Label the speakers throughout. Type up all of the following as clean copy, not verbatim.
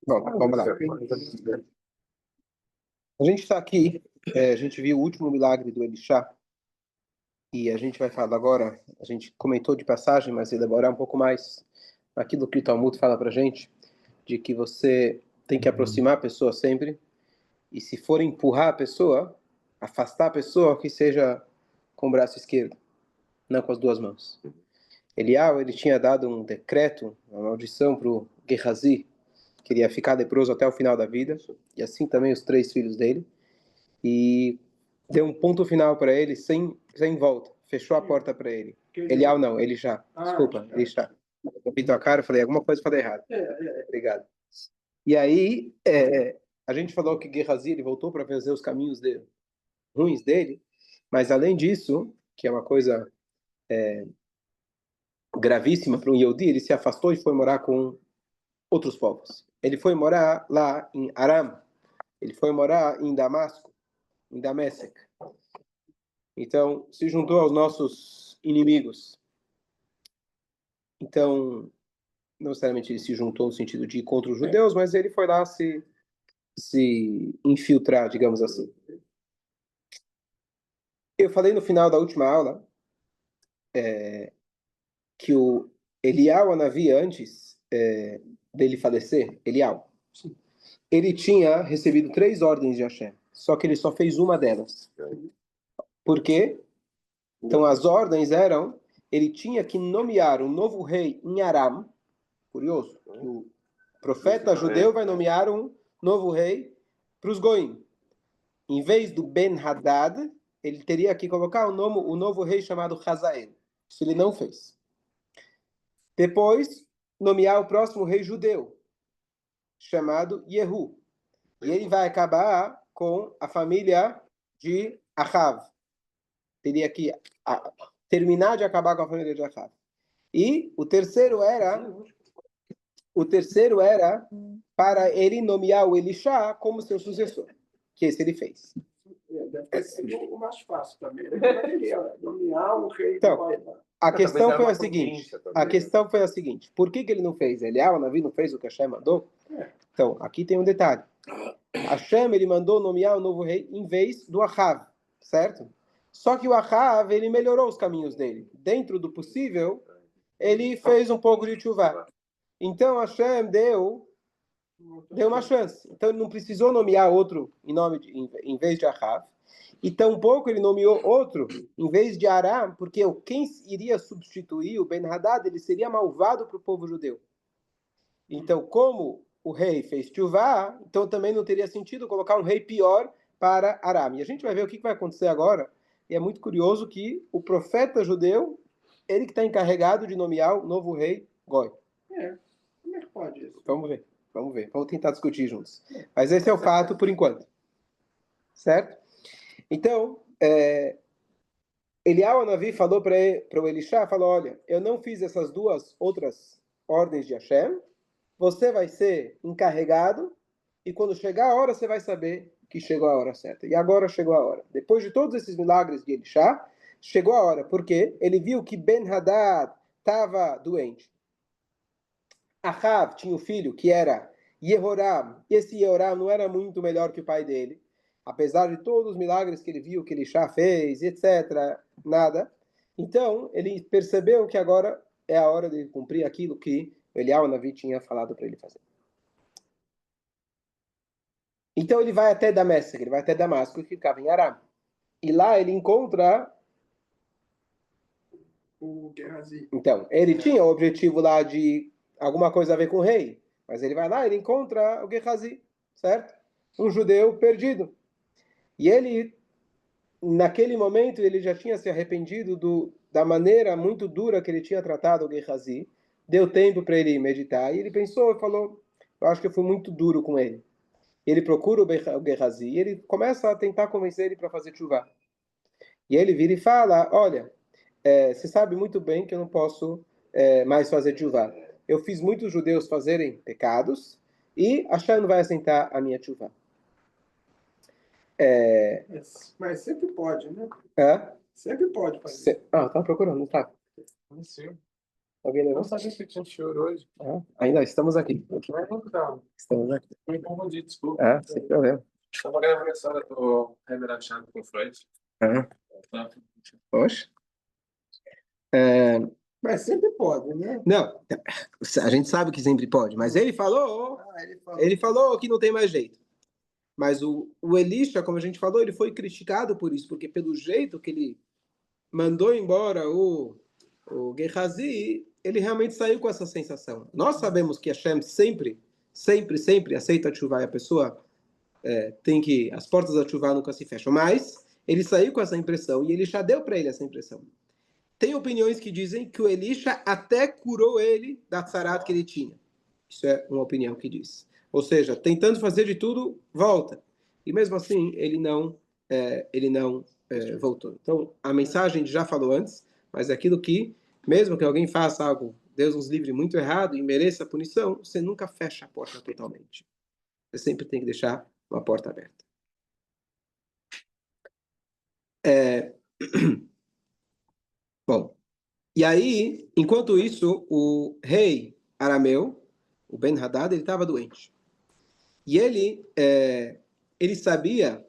Speaker 1: Bom, vamos lá. A gente está aqui, a gente viu o último milagre do Elisha, e a gente vai falar agora, a gente comentou de passagem, mas elaborar um pouco mais aquilo que o Talmud fala para a gente, de que você tem que aproximar a pessoa sempre, e se for empurrar a pessoa, afastar a pessoa, que seja com o braço esquerdo, não com as duas mãos. Eliyahu, ele tinha dado um decreto, uma maldição para o Gehazi, que ele ia ficar leproso até o final da vida, e assim também os 3 filhos dele, e deu um ponto final para ele sem volta, fechou a porta para ele. Eliyahu não, Elisha, desculpa, Elisha. Eu pinto a cara, falei alguma coisa, falei errado. Obrigado. E aí, a gente falou que Gehazi, ele voltou para fazer os caminhos ruins dele, mas além disso, que é uma coisa gravíssima para um Yehudi, ele se afastou e foi morar com outros povos. Ele foi morar lá em Aram, ele foi morar em Damasco, em Damasco. Então, se juntou aos nossos inimigos. Então, não necessariamente ele se juntou no sentido de ir contra os judeus, mas ele foi lá se infiltrar, digamos assim. Eu falei no final da última aula que o Eliyahu Hanavi, antes dele falecer, Eliyahu, ele tinha recebido 3 ordens de Hashem, só que ele só fez uma delas. Por quê? Então, as ordens eram, ele tinha que nomear um novo rei em Aram. Curioso, o profeta judeu vai nomear um novo rei para os Goim. Em vez do Ben-Hadad, ele teria que colocar o novo rei chamado Hazael. Isso ele não fez. Depois, nomear o próximo rei judeu, chamado Yehu. E ele vai acabar com a família de Ahav. Teria que terminar de acabar com a família de Ahav. E o terceiro era para ele nomear o Elisha como seu sucessor, que esse ele fez.
Speaker 2: Deve ser o mais fácil também. Nomear um rei.
Speaker 1: Então, a questão foi a seguinte, por que ele não fez? Eliyahu Hanavi não fez o que Hashem mandou? Então, aqui tem um detalhe. Hashem, ele mandou nomear o novo rei em vez do Ahav, certo? Só que o Ahav, ele melhorou os caminhos dele. Dentro do possível, ele fez um pouco de tshuva. Então, Hashem deu uma chance. Então, ele não precisou nomear outro em vez de Ahav. E tampouco ele nomeou outro em vez de Aram, porque quem iria substituir o Ben-Hadad, ele seria malvado para o povo judeu. Então, como o rei fez tshuva, então também não teria sentido colocar um rei pior para Aram. E a gente vai ver o que vai acontecer agora. E é muito curioso que o profeta judeu, ele que está encarregado de nomear o novo rei Goi.
Speaker 2: Como é que pode isso?
Speaker 1: Vamos ver. Vamos tentar discutir juntos. Mas esse é o fato por enquanto. Certo? Então, Eliyahu Hanavi falou para o Elisha, falou, olha, eu não fiz essas 2 outras ordens de Hashem, você vai ser encarregado, e quando chegar a hora, você vai saber que chegou a hora certa. E agora chegou a hora. Depois de todos esses milagres de Elisha, chegou a hora, porque ele viu que Ben-Hadad estava doente. Ahav tinha um filho que era Yehoram, e esse Yehoram não era muito melhor que o pai dele, apesar de todos os milagres que ele viu, que Elisha fez, etc., nada. Então, ele percebeu que agora é a hora de cumprir aquilo que Eliyahu Hanavi tinha falado para ele fazer. Então, ele vai até Damasco, que ficava em Aram. E lá ele encontra
Speaker 2: O Gehazi.
Speaker 1: Então, ele tinha o objetivo lá de alguma coisa a ver com o rei, mas ele vai lá e ele encontra o Gehazi, certo? Um judeu perdido. E ele, naquele momento, ele já tinha se arrependido da maneira muito dura que ele tinha tratado o Gehazi. Deu tempo para ele meditar e ele pensou e falou, eu acho que eu fui muito duro com ele. Ele procura o Gehazi e ele começa a tentar convencer ele para fazer tshuva. E ele vira e fala, olha, você sabe muito bem que eu não posso mais fazer tshuva. Eu fiz muitos judeus fazerem pecados e Hashem não vai aceitar a minha tshuva.
Speaker 2: Mas sempre pode, né?
Speaker 1: É?
Speaker 2: Sempre pode fazer.
Speaker 1: Tava procurando, não tá?
Speaker 2: Sim.
Speaker 1: Alguém levou?
Speaker 2: Não sabia que tinha choro hoje.
Speaker 1: Ainda estamos aqui.
Speaker 2: Então,
Speaker 1: Estamos aqui.
Speaker 2: me confundi, desculpa.
Speaker 1: Sem problema.
Speaker 2: Estava gravando essa hora do Reverendo Chave com o Freud. Tá.
Speaker 1: Poxa.
Speaker 2: Mas sempre pode, né?
Speaker 1: Não, a gente sabe que sempre pode, mas ele falou que não tem mais jeito. Mas o Elisha, como a gente falou, ele foi criticado por isso, porque pelo jeito que ele mandou embora o Gehazi, ele realmente saiu com essa sensação. Nós sabemos que Hashem sempre aceita a tshuva e a pessoa tem que... As portas da tshuva nunca se fecham, mas ele saiu com essa impressão e ele já deu para ele essa impressão. Tem opiniões que dizem que o Elisha até curou ele da tzarat que ele tinha. Isso é uma opinião que diz. Ou seja, tentando fazer de tudo, volta. E mesmo assim, ele não voltou. Então, a mensagem a gente já falou antes, mas é aquilo que, mesmo que alguém faça algo, Deus nos livre, muito errado e mereça punição, você nunca fecha a porta totalmente. Você sempre tem que deixar uma porta aberta. Bom, e aí, enquanto isso, o rei arameu, o Ben-Hadad, ele estava doente. E ele sabia,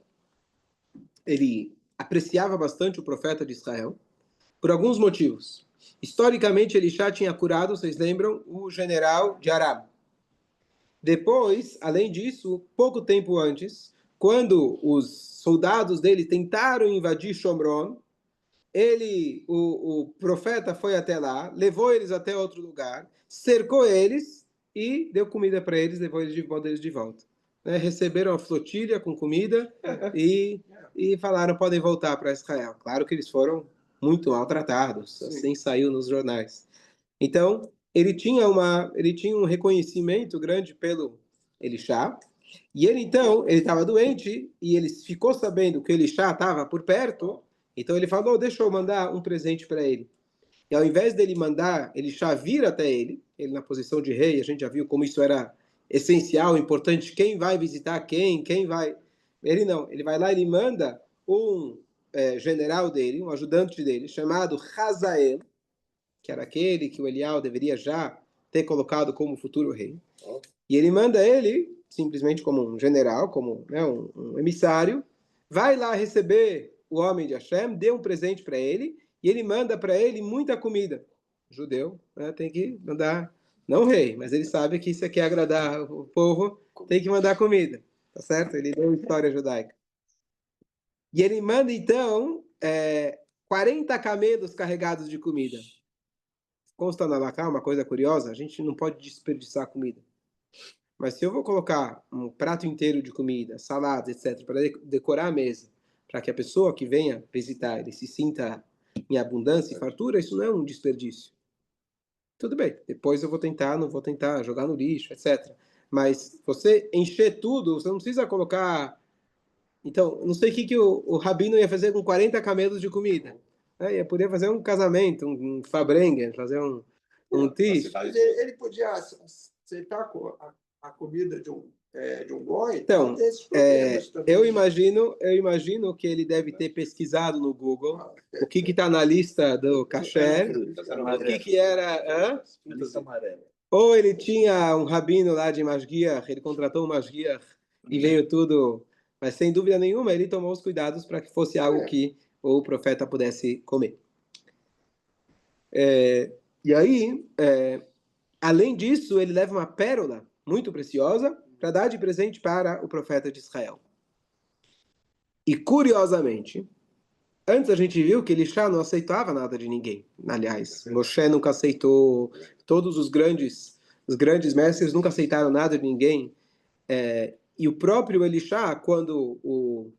Speaker 1: ele apreciava bastante o profeta de Israel, por alguns motivos. Historicamente, ele já tinha curado, vocês lembram, o general de Aram. Depois, além disso, pouco tempo antes, quando os soldados dele tentaram invadir Shomron, o profeta foi até lá, levou eles até outro lugar, cercou eles e deu comida para eles, levou eles de volta. Né? Receberam a flotilha com comida e falaram, podem voltar para Israel. Claro que eles foram muito maltratados, assim saiu nos jornais. Então, ele tinha um reconhecimento grande pelo Elisha, e ele estava doente, e ele ficou sabendo que o Elisha estava por perto, então ele falou, deixa eu mandar um presente para ele. E ao invés dele mandar Elisha vir até ele na posição de rei, a gente já viu como isso era essencial, importante, quem vai visitar quem vai... Ele não, ele vai lá e ele manda um general dele, um ajudante dele, chamado Hazael, que era aquele que o Elial deveria já ter colocado como futuro rei. E ele manda ele, simplesmente como um general, como um emissário, vai lá receber o homem de Hashem, dê um presente para ele, e ele manda para ele muita comida. Judeu, né, tem que mandar, não o rei, mas ele sabe que isso aqui é agradar o povo, tem que mandar comida, tá certo? Ele deu história judaica. E ele manda, então, 40 camelos carregados de comida. Consta na Laká, uma coisa curiosa, a gente não pode desperdiçar comida. Mas se eu vou colocar um prato inteiro de comida, saladas, etc., para decorar a mesa, para que a pessoa que venha visitar ele se sinta em abundância e fartura, isso não é um desperdício. Tudo bem, depois eu não vou tentar jogar no lixo, etc. Mas você encher tudo, você não precisa colocar... Então, não sei o que o rabino ia fazer com 40 camelos de comida. Ia poder fazer um casamento, um Fabrengen, fazer um tish.
Speaker 2: Ele podia aceitar a comida de um goi.
Speaker 1: Então, eu imagino que ele deve ter pesquisado no Google o que está na lista do kasher, o que era... Ou ele tinha um rabino lá de Masguiach, ele contratou um Masguiach e veio tudo... Mas, sem dúvida nenhuma, ele tomou os cuidados para que fosse algo que o profeta pudesse comer. E aí, além disso, ele leva uma pérola muito preciosa para dar de presente para o profeta de Israel. E, curiosamente, antes a gente viu que Elisha não aceitava nada de ninguém. Aliás, Moshe nunca aceitou, todos os grandes mestres nunca aceitaram nada de ninguém. E o próprio Elisha, quando o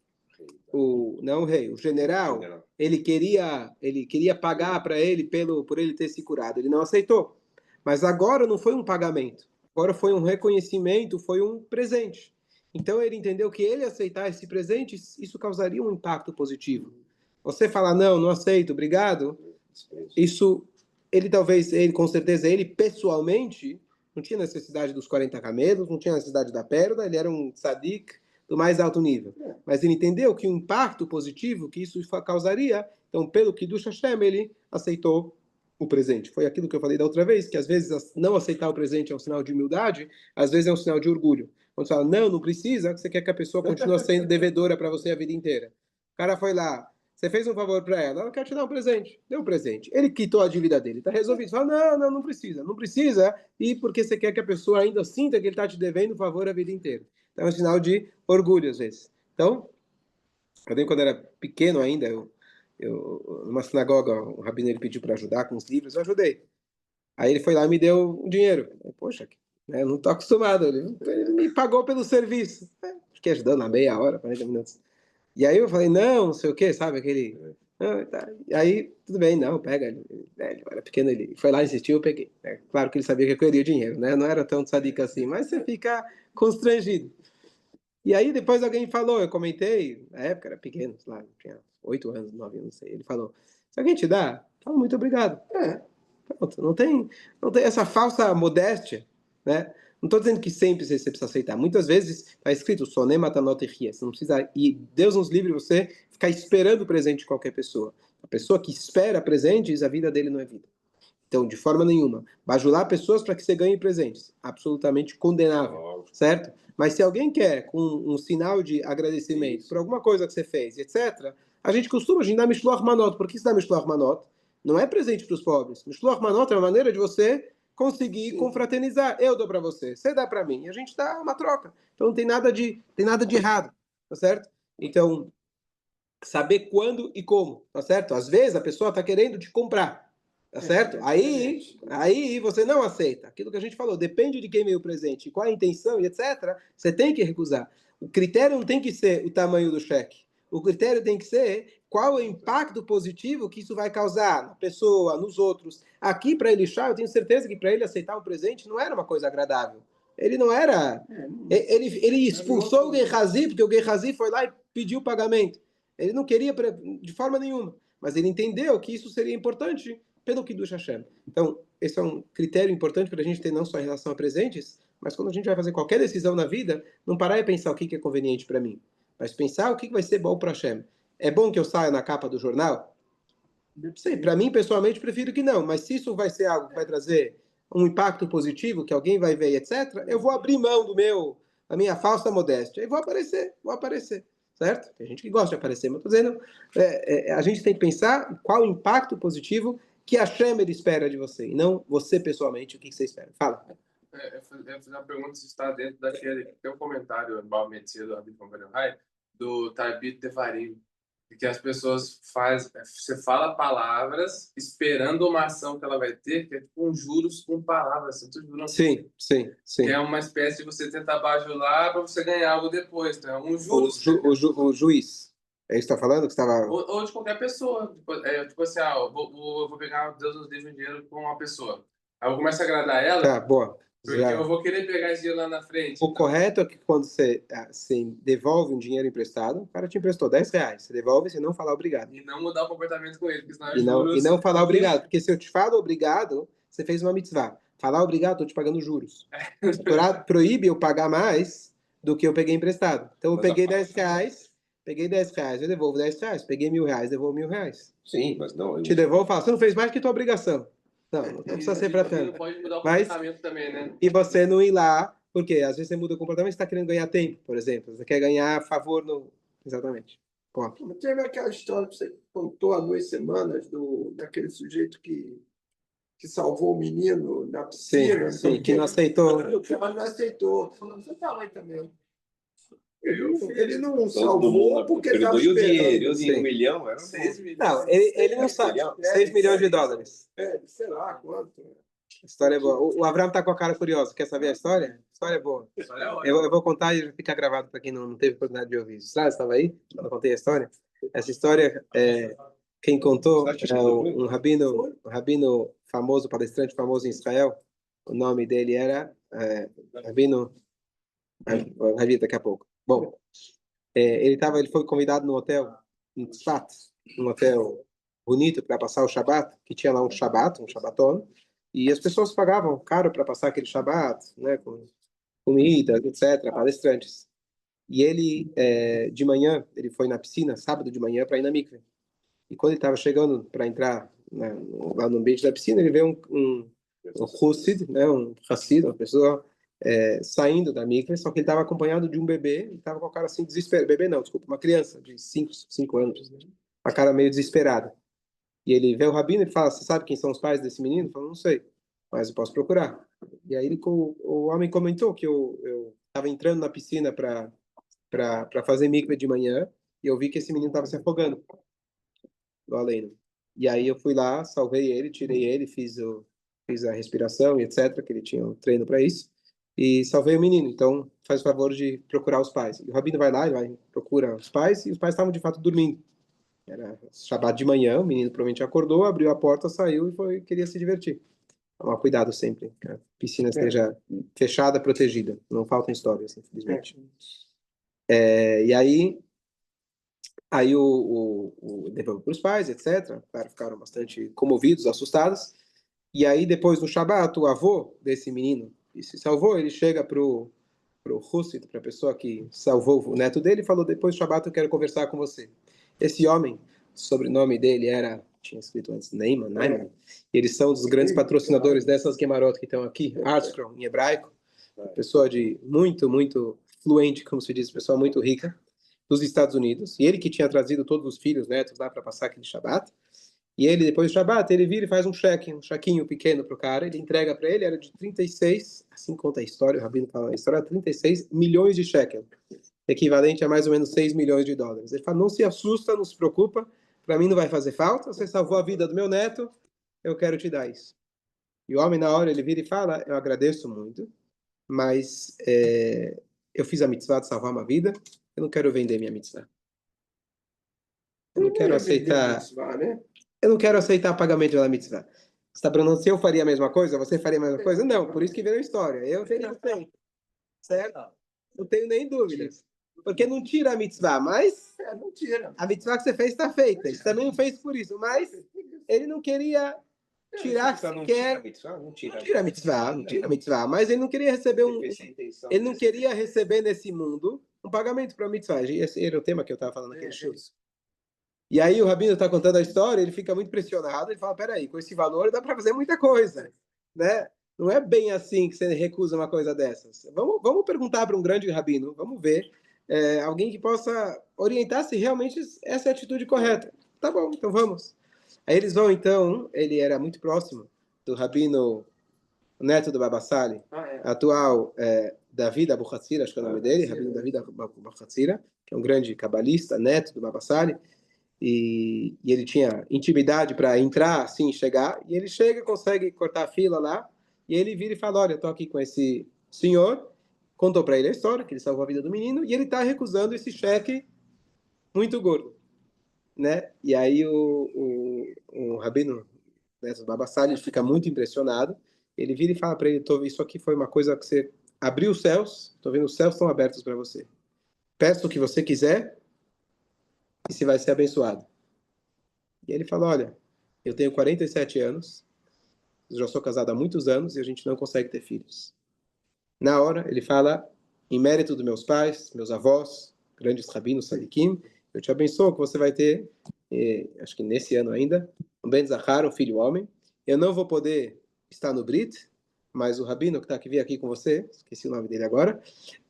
Speaker 1: general, ele queria pagar para ele por ele ter se curado, ele não aceitou. Mas agora não foi um pagamento, agora foi um reconhecimento, foi um presente. Então ele entendeu que ele aceitar esse presente, isso causaria um impacto positivo. Você falar, não aceito, obrigado, isso, com certeza, ele pessoalmente, não tinha necessidade dos 40 camelos, não tinha necessidade da pérola, ele era um tzadik do mais alto nível. Mas ele entendeu que o impacto positivo que isso causaria, então, pelo Kiddush Hashem, ele aceitou o presente. Foi aquilo que eu falei da outra vez, que às vezes não aceitar o presente é um sinal de humildade, às vezes é um sinal de orgulho. Quando você fala, não, não precisa, você quer que a pessoa continue sendo devedora para você a vida inteira. O cara foi lá, você fez um favor para ela quer te dar um presente, deu um presente. Ele quitou a dívida dele, está resolvido. Você fala, não precisa, não precisa, e porque você quer que a pessoa ainda sinta que ele está te devendo um favor a vida inteira. Então é um sinal de orgulho, às vezes. Então, eu lembro quando era pequeno ainda, numa sinagoga, o rabino ele pediu para ajudar com os livros, eu ajudei. Aí ele foi lá e me deu um dinheiro. Poxa, né, eu não estou acostumado. Ele me pagou pelo serviço. Fiquei ajudando na meia hora, 40 minutos. E aí eu falei, não sei o quê, sabe? Aquele. Ah, tá. E aí, tudo bem, não, pega. Ele era pequeno, ele foi lá, insistiu, eu peguei. Claro que ele sabia que eu queria o dinheiro, né? Não era tão sadico assim, mas você fica constrangido. E aí depois alguém falou, eu comentei, na época era pequeno, sei lá, tinha 8 anos, 9 anos, não sei. Ele falou, se alguém te dá, fala muito obrigado. Pronto, não tem essa falsa modéstia, né? Não estou dizendo que sempre você precisa aceitar. Muitas vezes está escrito, soné matanot echia. Você não precisa, e Deus nos livre você ficar esperando o presente de qualquer pessoa. A pessoa que espera presentes, a vida dele não é vida. Então, de forma nenhuma, bajular pessoas para que você ganhe presentes, absolutamente condenável, certo? Mas se alguém quer, com um sinal de agradecimento por alguma coisa que você fez, etc., a gente dá Mishloach Manot. Por que se dá Mishloach Manot? Não é presente para os pobres. Mishloach Manot é uma maneira de você conseguir confraternizar. Eu dou para você, você dá para mim. E a gente dá uma troca. Então não tem nada de errado, tá certo? Então, saber quando e como, tá certo? Às vezes a pessoa está querendo te comprar, tá certo? Aí você não aceita. Aquilo que a gente falou, depende de quem veio o presente, qual a intenção e etc. Você tem que recusar. O critério não tem que ser o tamanho do cheque. O critério tem que ser qual é o impacto positivo que isso vai causar na pessoa, nos outros. Aqui, para Elisha, eu tenho certeza que para ele aceitar um presente não era uma coisa agradável. Ele não era. Ele expulsou o Gehazi, porque o Gehazi foi lá e pediu o pagamento. Ele não queria de forma nenhuma, mas ele entendeu que isso seria importante pelo Kiddush Hashem. Então, esse é um critério importante para a gente ter não só em relação a presentes, mas quando a gente vai fazer qualquer decisão na vida, não parar e pensar o que é conveniente para mim, mas pensar o que vai ser bom para Hashem. É bom que eu saia na capa do jornal? Sei, para mim, pessoalmente, prefiro que não, mas se isso vai ser algo que vai trazer um impacto positivo, que alguém vai ver, etc., eu vou abrir mão da minha falsa modéstia e vou aparecer, certo? Tem gente que gosta de aparecer, mas estou dizendo, a gente tem que pensar qual o impacto positivo que a Hashem ele espera de você, e não você pessoalmente, o que você espera. Fala.
Speaker 3: Eu fiz uma pergunta se está dentro daquele. Tem um comentário do Tarbit Devarim, que as pessoas fazem. Você fala palavras esperando uma ação que ela vai ter, que é tipo um juros com palavras.
Speaker 1: Sim.
Speaker 3: Que é uma espécie de você tentar bajular para você ganhar algo depois. Então, é um juros.
Speaker 1: O juiz. É isso que está falando? Que estava...
Speaker 3: Ou de qualquer pessoa. Tipo assim, eu vou pegar, Deus nos livre, um dinheiro com uma pessoa. Aí eu começo a agradar ela.
Speaker 1: Tá, boa.
Speaker 3: Porque eu vou querer pegar esse dinheiro lá na frente.
Speaker 1: O correto é que quando você devolve um dinheiro emprestado, o cara te emprestou R$10, você devolve sem não falar obrigado.
Speaker 3: E não mudar o comportamento com ele, porque senão
Speaker 1: e não falar obrigado, porque se eu te falo obrigado, você fez uma mitzvah. Falar obrigado, estou te pagando juros. A Torá proíbe eu pagar mais do que eu peguei emprestado. Então eu peguei R$10, eu devolvo R$10. Peguei R$1.000, devolvo R$1.000.
Speaker 2: Sim, mas não.
Speaker 1: Te devolvo e falo, você não fez mais que tua obrigação. Não precisa ser para tanto.
Speaker 3: Não pode mudar o comportamento também, né?
Speaker 1: E você não ir lá, porque às vezes você muda o comportamento, você está querendo ganhar tempo, por exemplo. Você quer ganhar favor no... Exatamente. Pô.
Speaker 2: Teve aquela história que você contou há 2 semanas daquele sujeito que salvou o menino na piscina.
Speaker 1: Sim, que não aceitou.
Speaker 2: Mas não aceitou. Você fala aí também. Ele não salvou porque estava esperando.
Speaker 4: E o dinheiro, 1 milhão? Era
Speaker 3: 6 milhões.
Speaker 1: Não, ele não sabe. 6 milhões de dólares.
Speaker 2: Sei lá quanto.
Speaker 1: A história é boa. O Abraham tá com a cara curiosa. Quer saber a história? A história é boa. Eu vou contar e fica gravado para quem não teve oportunidade de ouvir. Você estava aí quando eu contei a história? Essa história, quem contou é um rabino famoso, palestrante famoso em Israel. O nome dele era Rabino... Vai vir daqui a pouco. Bom, ele foi convidado no hotel em Tzfat, um hotel bonito para passar o Shabat, que tinha lá um Shabaton, e as pessoas pagavam caro para passar aquele Shabat, né, com comida, etc., palestrantes. E ele, de manhã, ele foi na piscina, sábado de manhã, para ir na mikve. E quando ele estava chegando para entrar né, lá no ambiente da piscina, ele vê um Hussid, né, um Hassid, uma pessoa saindo da mikve, só que ele estava acompanhado de um bebê, e estava com a cara assim, desesperado. Bebê não, desculpa, uma criança de 5 anos, né? A cara meio desesperada. E ele vê o rabino e fala, você sabe quem são os pais desse menino? Ele fala, não sei, mas eu posso procurar. E aí o homem comentou que eu estava entrando na piscina para fazer mikve de manhã, e eu vi que esse menino estava se afogando do além. E aí eu fui lá, salvei ele, tirei ele, fiz a respiração e etc, que ele tinha um treino para isso, e salvei o menino. Então, faz o favor de procurar os pais. E o rabino vai lá, ele vai procura os pais, e os pais estavam de fato dormindo. Era Shabat de manhã, o menino provavelmente acordou, abriu a porta, saiu e queria se divertir. Tomar cuidado sempre, que a piscina esteja fechada, protegida. Não faltam histórias, infelizmente. E aí devolveu para os pais, etc. Claro, ficaram bastante comovidos, assustados. E aí, depois do Shabat, o avô desse menino que se salvou, ele chega pro Hussit, para a pessoa que salvou o neto dele, e falou, depois do Shabat eu quero conversar com você. Esse homem, o sobrenome dele tinha escrito antes, Neyman, eles são dos grandes patrocinadores dessas Gemarot que estão aqui, Artskron, em hebraico, pessoa de muito, muito fluente, como se diz, pessoa muito rica, dos Estados Unidos, e ele que tinha trazido todos os filhos, netos lá para passar aquele Shabat, e ele, depois do Shabat, ele vira e faz um chequinho pequeno para o cara, ele entrega para ele, era de 36, assim conta a história, o Rabino fala a história, 36 milhões de shekel, equivalente a mais ou menos 6 milhões de dólares. Ele fala, não se assusta, não se preocupa, para mim não vai fazer falta, você salvou a vida do meu neto, eu quero te dar isso. E o homem, na hora, ele vira e fala, eu agradeço muito, mas eu fiz a mitzvah de salvar uma vida, eu não quero vender minha mitzvah. Eu não quero aceitar... Eu não quero aceitar pagamento da mitzvah. Você está perguntando se eu faria a mesma coisa? Você faria a mesma coisa? Não, por isso que veio a história. Eu teria feito. Certo? Não tenho nem dúvidas. Porque não tira a mitzvah, mas
Speaker 2: Não tira.
Speaker 1: a mitzvah que você fez está feita. Isso também não fez por isso. Mas ele não queria tirar sequer... Não tira a mitzvah. Mas ele não queria receber ele não queria receber nesse mundo um pagamento para a mitzvah. Esse era o tema que eu estava falando naquele show. E aí o Rabino está contando a história, ele fica muito pressionado, ele fala, peraí, com esse valor dá para fazer muita coisa, né? Não é bem assim que você recusa uma coisa dessas. Vamos perguntar para um grande Rabino, vamos ver, alguém que possa orientar se realmente essa é a atitude correta. Tá bom, então vamos. Aí eles vão, então, ele era muito próximo do Rabino, neto do Baba Sali, atual David Abu Hatzira, acho que é o nome dele, Rabino David Abu Hatzira, que é um grande cabalista, neto do Baba Sali. E ele tinha intimidade para entrar, assim, chegar, e ele chega, consegue cortar a fila lá, e ele vira e fala, olha, eu estou aqui com esse senhor, contou para ele a história, que ele salvou a vida do menino, e ele está recusando esse cheque muito gordo, né? E aí o Rabino, né, o Baba Sali, fica muito impressionado, ele vira e fala para ele, isso aqui foi uma coisa que você abriu os céus, estou vendo os céus estão abertos para você, peça o que você quiser, e você vai ser abençoado. E ele falou, olha, eu tenho 47 anos, já sou casado há muitos anos e a gente não consegue ter filhos. Na hora, ele fala, em mérito dos meus pais, meus avós, grandes rabinos, sadiquim, eu te abençoo que você vai ter, acho que nesse ano ainda, um Ben Zahar, um filho homem. Eu não vou poder estar no Brit, mas o rabino que está aqui com você, esqueci o nome dele agora,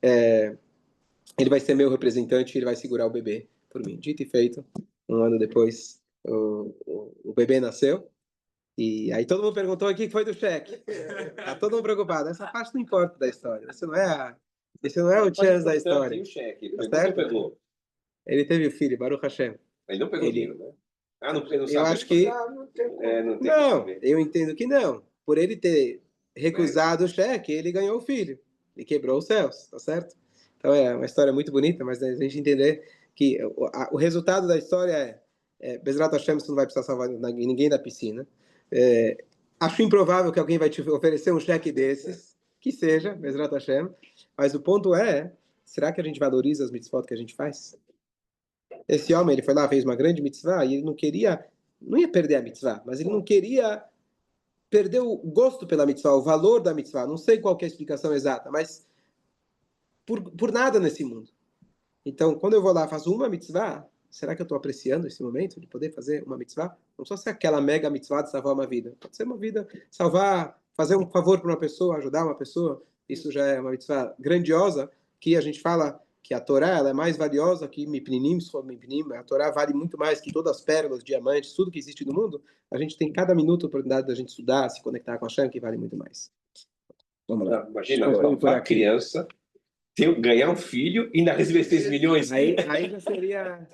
Speaker 1: ele vai ser meu representante, ele vai segurar o bebê por mim. Dito e feito, um ano depois, o bebê nasceu. E aí todo mundo perguntou aqui que foi do cheque. Tá todo mundo preocupado. Essa parte não importa da história. Esse não é o chance da história.
Speaker 4: Cheque.
Speaker 1: Tá certo? Ele teve o filho, Baruch Hashem.
Speaker 4: Ele não pegou dinheiro, né? Não sabe.
Speaker 1: Eu acho que...
Speaker 4: Não,
Speaker 1: eu entendo que não. Por ele ter recusado o cheque, ele ganhou o filho. Ele quebrou os céus, tá certo? Então é uma história muito bonita, mas a gente entender que o resultado da história Bezrat Hashem, você não vai precisar salvar ninguém da piscina. Acho improvável que alguém vai te oferecer um cheque desses, que seja, Bezrat Hashem, mas o ponto será que a gente valoriza as mitzvot que a gente faz? Esse homem, ele foi lá, fez uma grande mitzvah, e ele não ia perder a mitzvah, mas ele não queria perder o gosto pela mitzvah, o valor da mitzvah, não sei qual que é a explicação exata, mas por nada nesse mundo. Então, quando eu vou lá, faço uma mitzvah, será que eu estou apreciando esse momento de poder fazer uma mitzvah? Não precisa ser aquela mega mitzvah de salvar uma vida. Pode ser uma vida, salvar, fazer um favor para uma pessoa, ajudar uma pessoa. Isso já é uma mitzvah grandiosa, que a gente fala que a Torá ela é mais valiosa que Mipninim, a Torá vale muito mais que todas as pérolas, diamantes, tudo que existe no mundo. A gente tem cada minuto a oportunidade da gente estudar, se conectar com a Hashem, que vale muito mais. Vamos lá.
Speaker 4: Imagina, uma criança ganhar um filho e ainda receber 6 milhões.
Speaker 1: Aí já seria